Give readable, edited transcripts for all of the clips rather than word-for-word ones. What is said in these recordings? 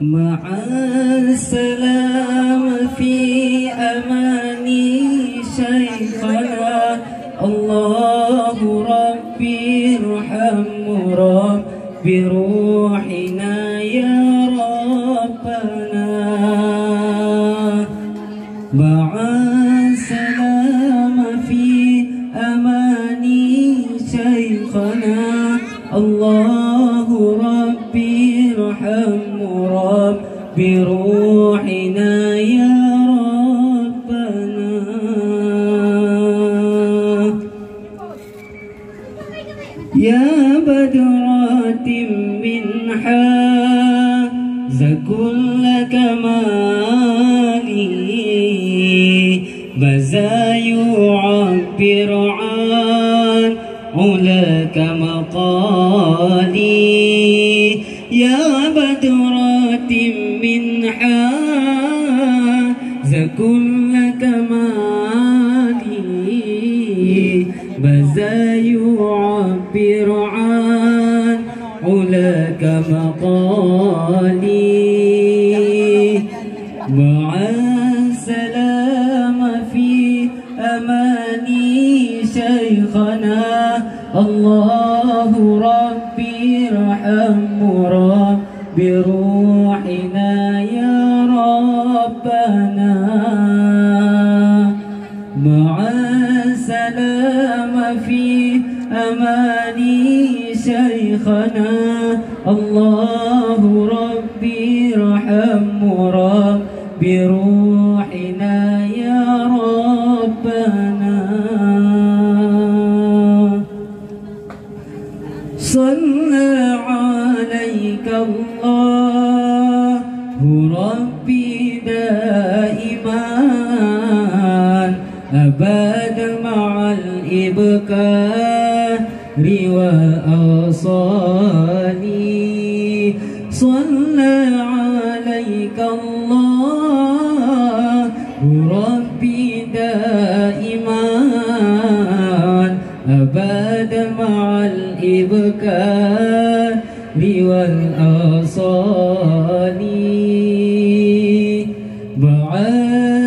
مع السلامة في أماني شيخنا الله ربي ارحم ربي روحنا يا ربنا مع السلامة في أماني شيخنا الله ربي ارحم ربي روحنا يا ربنا يا بدرات منحا كل كمالي بزا يعبر عن علاك مقالي يا بدرات منحا كل كمالي بزا يعبر عن علاك مقالي مع السلامة في أماني شيخنا الله ربي ارحم ربي روحنا يا ربنا مع السلامة في أماني شيخنا الله ربي ارحم ربي روحنا يا ربنا صلى عليك الله ربي دائما أبدا مع الإبكار وأصالي صلى عليك الله ربي دائما أبدا مع الإبكار والأصالي مع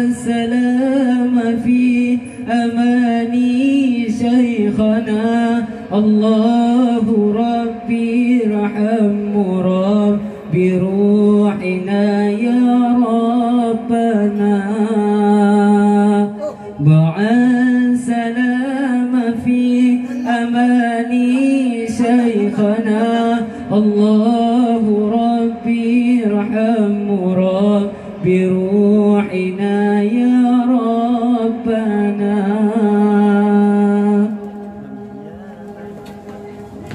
السلامة في أماني شيخنا الله ربي ارحم ربي روحنا يا ربنا مع السلامة في أماني شيخنا الله ربي ارحم ربي روحنا يا ربنا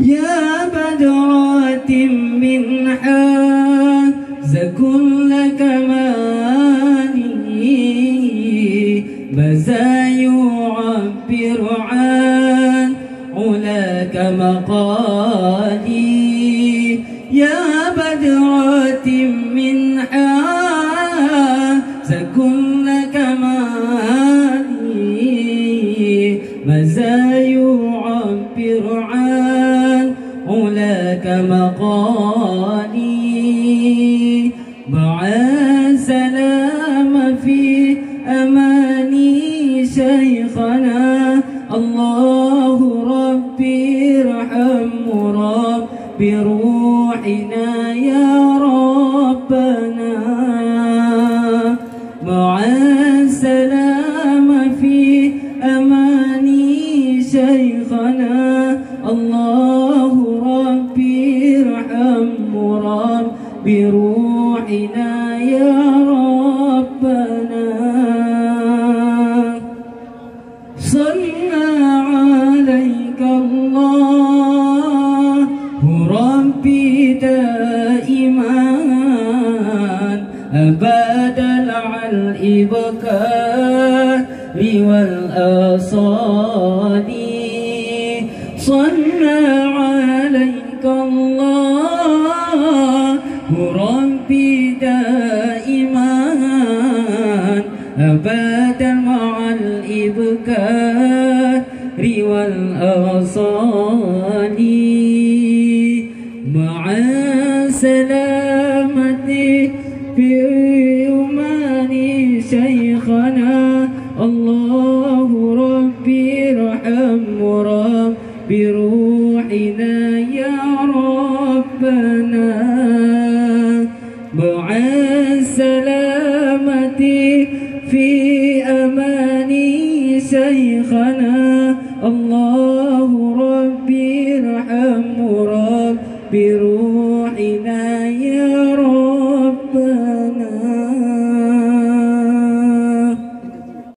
يا بدرات منحا كل كمالي بزا يعبر عن علاك مقالي يا بدرات منحا كل كمالي بزا يعبر عن علاك مقالي مع السلامة في أماني شيخنا الله ربي ارحم ربي روحنا يا ربنا مع السلامة في أماني شيخنا الله ربي ارحم ربي روحنا يا ربنا صلى عليك الله ربي دائما أبدا على الإبكار والأصالي صلى عليك الله ربي دائما أبدا مع الإبكار والأصالي مع سلامة يماني شيخنا الله ربي ارحم بروحنا يا ربنا مع السلامة في أماني شيخنا الله ربي